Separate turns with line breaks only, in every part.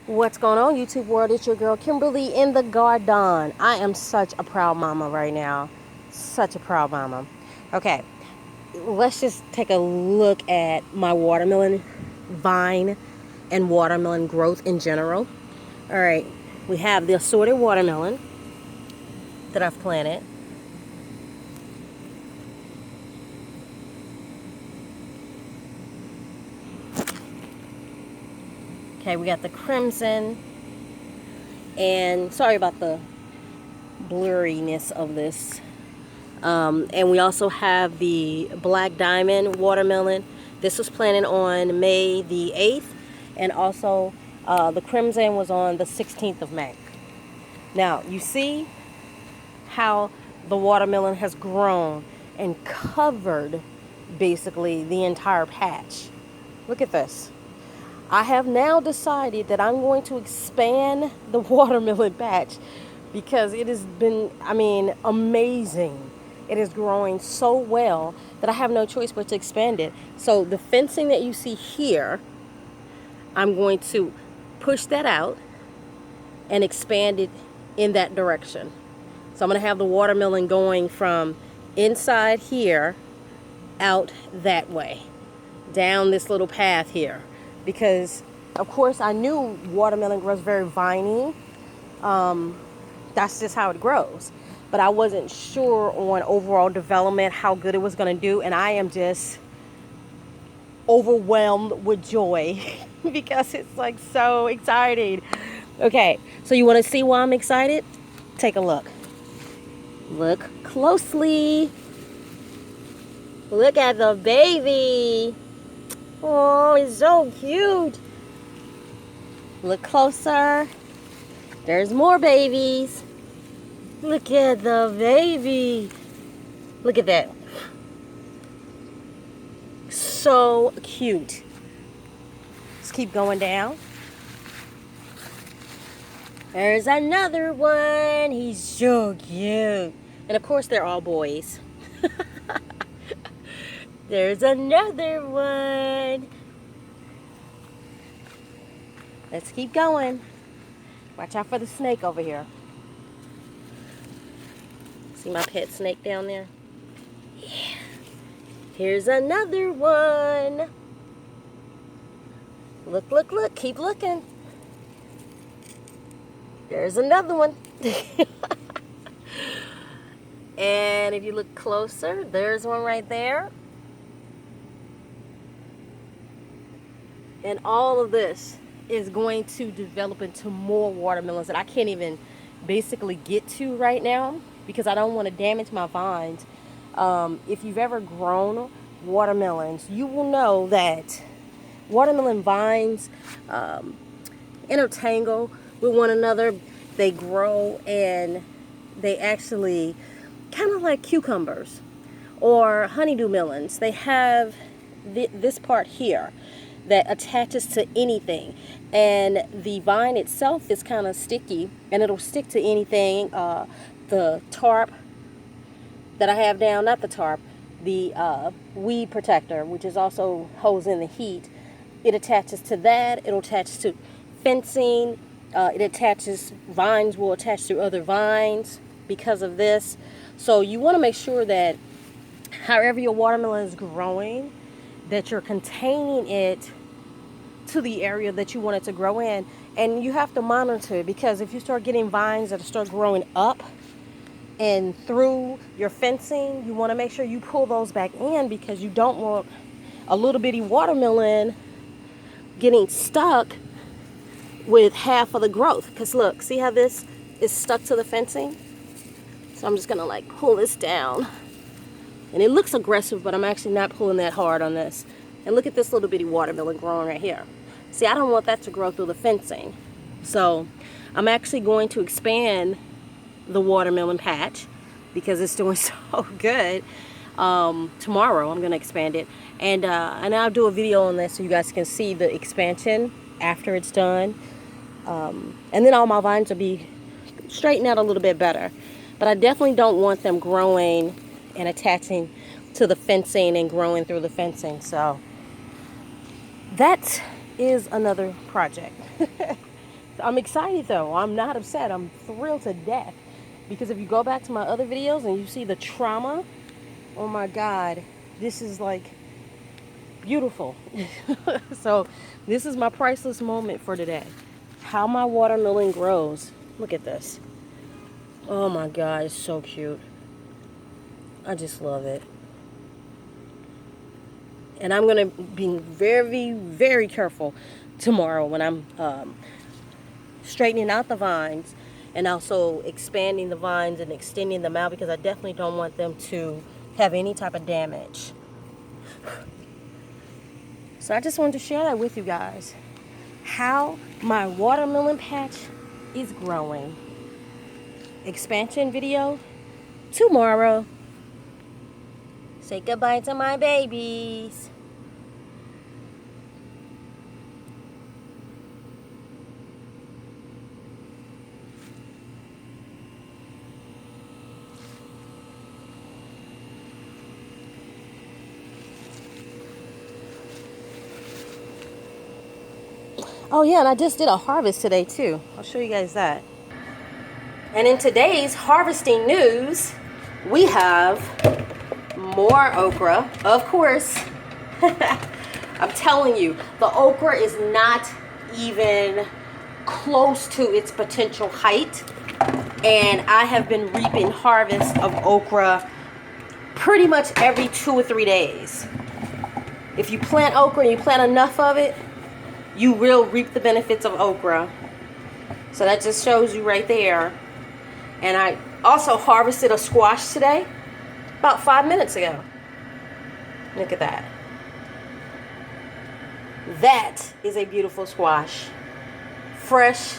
What's going on, YouTube world? It's your girl Kimberly in the garden. I am such a proud mama right now. Such a proud mama. Okay, let's just take a look at my watermelon vine and watermelon growth in general. All right, we have the assorted watermelon that I've planted. Okay, we got the crimson, and sorry about the blurriness of this. And we also have the black diamond watermelon. This was planted on May the 8th, and also the crimson was on the 16th of May. Now, you see how the watermelon has grown and covered basically the entire patch. Look at this. I have now decided that I'm going to expand the watermelon patch because it has been, amazing. It is growing so well that I have no choice but to expand it. So the fencing that you see here, I'm going to push that out and expand it in that direction. So I'm going to have the watermelon going from inside here out that way, down this little path here. Because, of course, I knew watermelon grows very viney. That's just how it grows. But I wasn't sure on overall development, how good it was going to do. And I am just overwhelmed with joy because it's like so exciting. Okay, so you want to see why I'm excited? Take a look. Look closely. Look at the baby. Oh, it's so cute. Look closer. There's more babies. Look at the baby. Look at that. So cute. Let's keep going down. There's another one. He's so cute. And of course, they're all boys. There's another one. Let's keep going. Watch out for the snake over here. See my pet snake down there? Yeah. Here's another one. Look, look, look. Keep looking. There's another one. And if you look closer, there's one right there. And all of this is going to develop into more watermelons that I can't even basically get to right now because I don't want to damage my vines. If you've ever grown watermelons, you will know that watermelon vines intertangle with one another. They grow and they actually kind of like cucumbers or honeydew melons. They have this part here that attaches to anything, and the vine itself is kind of sticky and it'll stick to anything. The tarp that I have down, not the tarp, the weed protector, which is also holds in the heat, it attaches to that. It'll attach to fencing. Vines will attach to other vines because of this. So you want to make sure that however your watermelon is growing, that you're containing it to the area that you want it to grow in. And you have to monitor it, because if you start getting vines that start growing up and through your fencing, you want to make sure you pull those back in, because you don't want a little bitty watermelon getting stuck with half of the growth. Because look, see how this is stuck to the fencing? So I'm just going to like pull this down. And it looks aggressive, but I'm actually not pulling that hard on this. And look at this little bitty watermelon growing right here. See, I don't want that to grow through the fencing. So I'm actually going to expand the watermelon patch because it's doing so good. Tomorrow I'm going to expand it. And I'll do a video on this so you guys can see the expansion after it's done. And then all my vines will be straightened out a little bit better. But I definitely don't want them growing and attaching to the fencing and growing through the fencing. So that is another project. I'm excited though. I'm not upset. I'm thrilled to death. Because if you go back to my other videos and you see the trauma, oh my God, this is like beautiful. So this is my priceless moment for today. How my watermelon grows. Look at this. Oh my God, it's so cute. I just love it. And I'm going to be very, very careful tomorrow when I'm straightening out the vines and also expanding the vines and extending them out, because I definitely don't want them to have any type of damage. So I just wanted to share that with you guys. How my watermelon patch is growing. Expansion video tomorrow. Say goodbye to my babies. Oh yeah, and I just did a harvest today too. I'll show you guys that. And in today's harvesting news, we have more okra, of course. I'm telling you, the okra is not even close to its potential height. And I have been reaping harvest of okra pretty much every 2 or 3 days. If you plant okra and you plant enough of it, you will reap the benefits of okra. So that just shows you right there. And I also harvested a squash today, about 5 minutes ago. Look at that. That is a beautiful squash. Fresh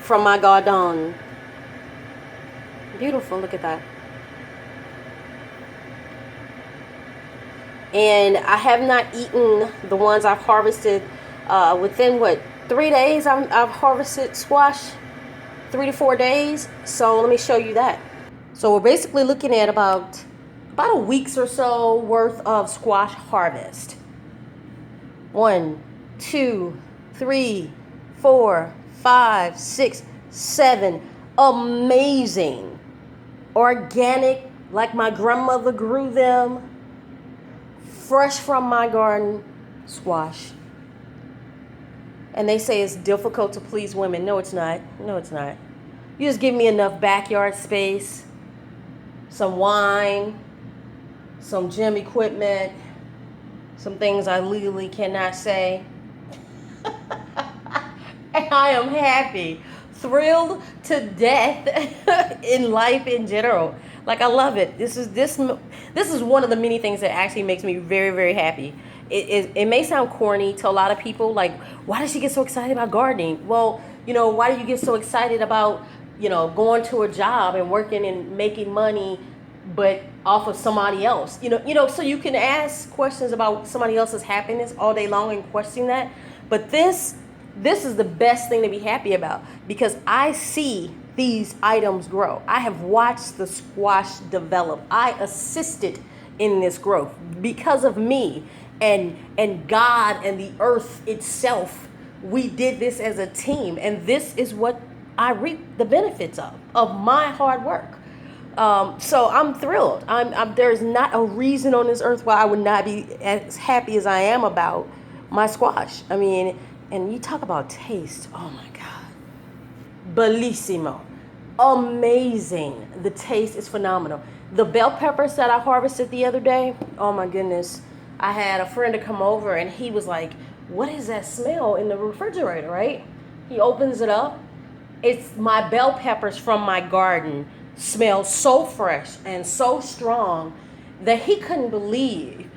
from my garden. Beautiful, look at that. And I have not eaten the ones I've harvested within 3 days. I've harvested squash 3 to 4 days. So let me show you that. So we're basically looking at about a week's or so worth of squash harvest. 1, 2, 3, 4, 5, 6, 7 amazing, organic, like my grandmother grew them, fresh from my garden squash. And they say it's difficult to please women. No, it's not. No, it's not. You just give me enough backyard space, some wine, some gym equipment, some things I legally cannot say. And I am happy, thrilled to death in life in general. Like, I love it. This is one of the many things that actually makes me very, very happy. It may sound corny to a lot of people, like, why does she get so excited about gardening? Well, why do you get so excited about, going to a job and working and making money, but off of somebody else? So you can ask questions about somebody else's happiness all day long and question that. But this is the best thing to be happy about, because I see these items grow. I have watched the squash develop. I assisted in this growth because of me and God and the earth itself. We did this as a team, and this is what I reap the benefits of my hard work. So I'm thrilled. There's not a reason on this earth why I would not be as happy as I am about my squash. I mean, and you talk about taste. Oh my God. Bellissimo. Amazing. The taste is phenomenal. The bell peppers that I harvested the other day, oh my goodness. I had a friend to come over and he was like, what is that smell in the refrigerator, right? He opens it up. It's my bell peppers from my garden. Smell so fresh and so strong that he couldn't believe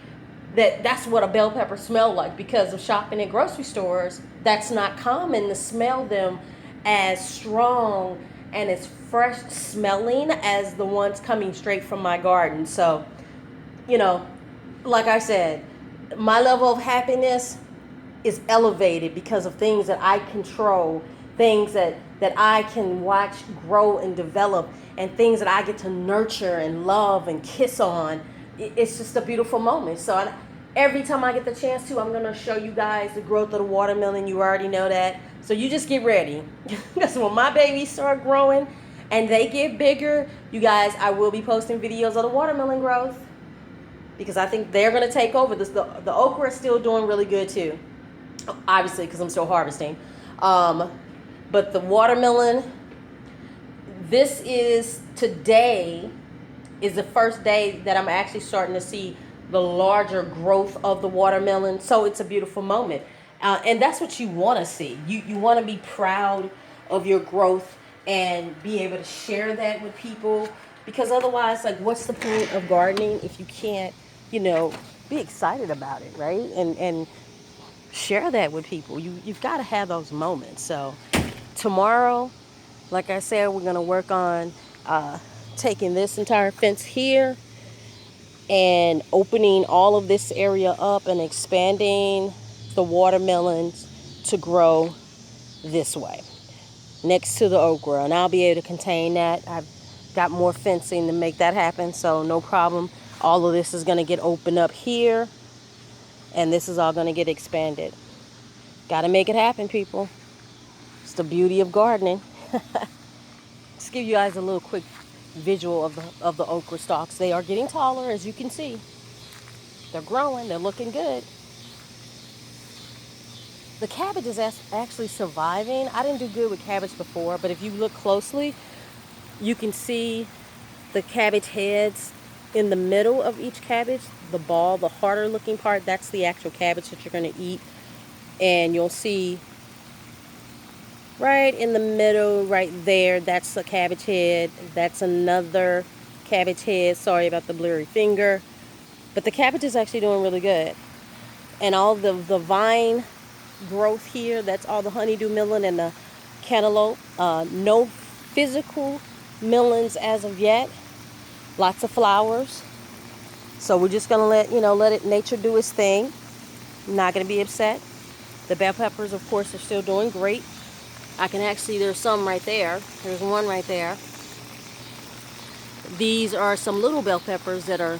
that that's what a bell pepper smelled like, because of shopping at grocery stores. That's not common to smell them as strong and as fresh smelling as the ones coming straight from my garden. So, like I said, my level of happiness is elevated because of things that I control, things that I can watch grow and develop, and things that I get to nurture and love and kiss on. It's just a beautiful moment. So every time I get the chance to, I'm going to show you guys the growth of the watermelon. You already know that. So you just get ready. Because when my babies start growing and they get bigger, you guys, I will be posting videos of the watermelon growth. Because I think they're going to take over. The okra is still doing really good too. Obviously, because I'm still harvesting. But the watermelon, today is the first day that I'm actually starting to see the larger growth of the watermelon. So it's a beautiful moment. And that's what you want to see. You want to be proud of your growth and be able to share that with people. Because otherwise, like, what's the point of gardening if you can't, be excited about it, right? And share that with people. You've got to have those moments. So tomorrow, like I said, we're going to work on taking this entire fence here and opening all of this area up and expanding the watermelons to grow this way next to the okra, and I'll be able to contain that. I've got more fencing to make that happen, so no problem. All of this is going to get opened up here, and this is all going to get expanded. Got to make it happen, people. It's the beauty of gardening. Just give you guys a little quick visual of the okra stalks. They are getting taller, as you can see. They're growing. They're looking good. The cabbage is actually surviving. I didn't do good with cabbage before, but if you look closely, you can see the cabbage heads in the middle of each cabbage. The ball, the harder looking part, that's the actual cabbage that you're going to eat. And you'll see right in the middle, right there, that's the cabbage head. That's another cabbage head. Sorry about the blurry finger. But the cabbage is actually doing really good. And all the vine growth here, that's all the honeydew melon and the cantaloupe. No physical melons as of yet. Lots of flowers. So we're just gonna let nature do its thing. Not gonna be upset. The bell peppers, of course, are still doing great. I can actually, there's some right there. There's one right there. These are some little bell peppers that are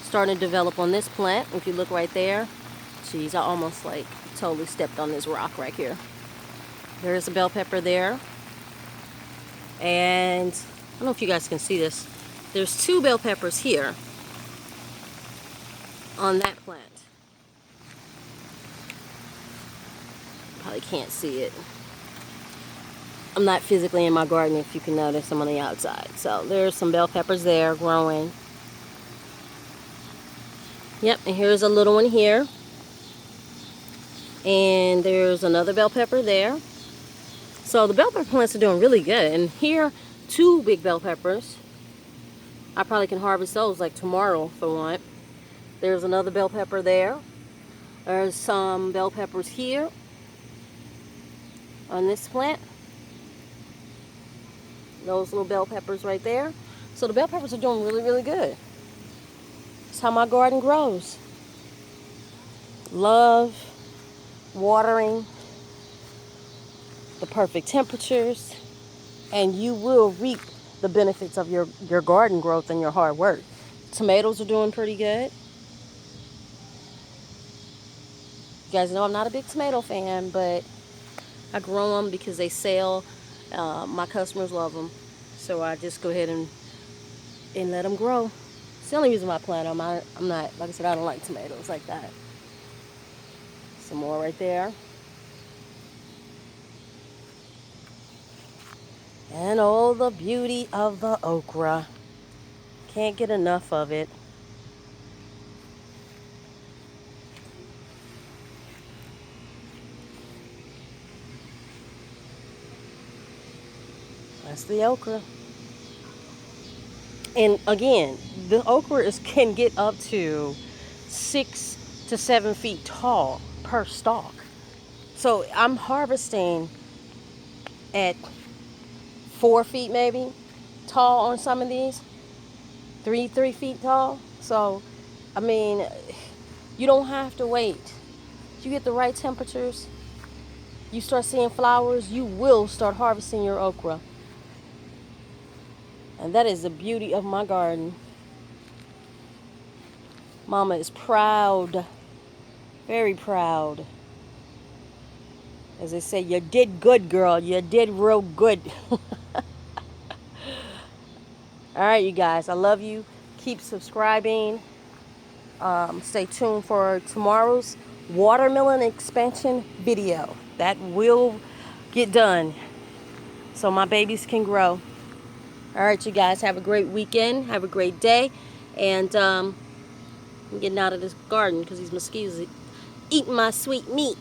starting to develop on this plant. If you look right there, geez, I almost like totally stepped on this rock right here. There's a bell pepper there. And I don't know if you guys can see this. There's 2 bell peppers here on that plant. Probably can't see it. I'm not physically in my garden, if you can notice. I'm on the outside. So there's some bell peppers there growing. Yep, and here's a little one here. And there's another bell pepper there. So the bell pepper plants are doing really good. And here, 2 big bell peppers. I probably can harvest those like tomorrow if I want. There's another bell pepper there. There's some bell peppers here on this plant. Those little bell peppers right there. So the bell peppers are doing really, really good. That's how my garden grows. Love watering, the perfect temperatures, and you will reap the benefits of your garden growth and your hard work. Tomatoes are doing pretty good. You guys know I'm not a big tomato fan, but I grow them because they sell. My customers love them, so I just go ahead and let them grow. It's the only reason why I plant them. I'm not, like I said, I don't like tomatoes like that. Some more right there. And oh, the beauty of the okra. Can't get enough of it. That's the okra. And again, the okra can get up to 6 to 7 feet tall per stalk. So I'm harvesting at 4 feet maybe tall on some of these. 3 feet tall. So, I mean, you don't have to wait. You get the right temperatures, you start seeing flowers, you will start harvesting your okra. And that is the beauty of my garden. Mama is proud. Very proud. As they say, you did good, girl. You did real good. All right, you guys. I love you. Keep subscribing. Stay tuned for tomorrow's watermelon expansion video. That will get done so my babies can grow. All right, you guys. Have a great weekend. Have a great day. And I'm getting out of this garden because these mosquitoes are eating my sweet meat.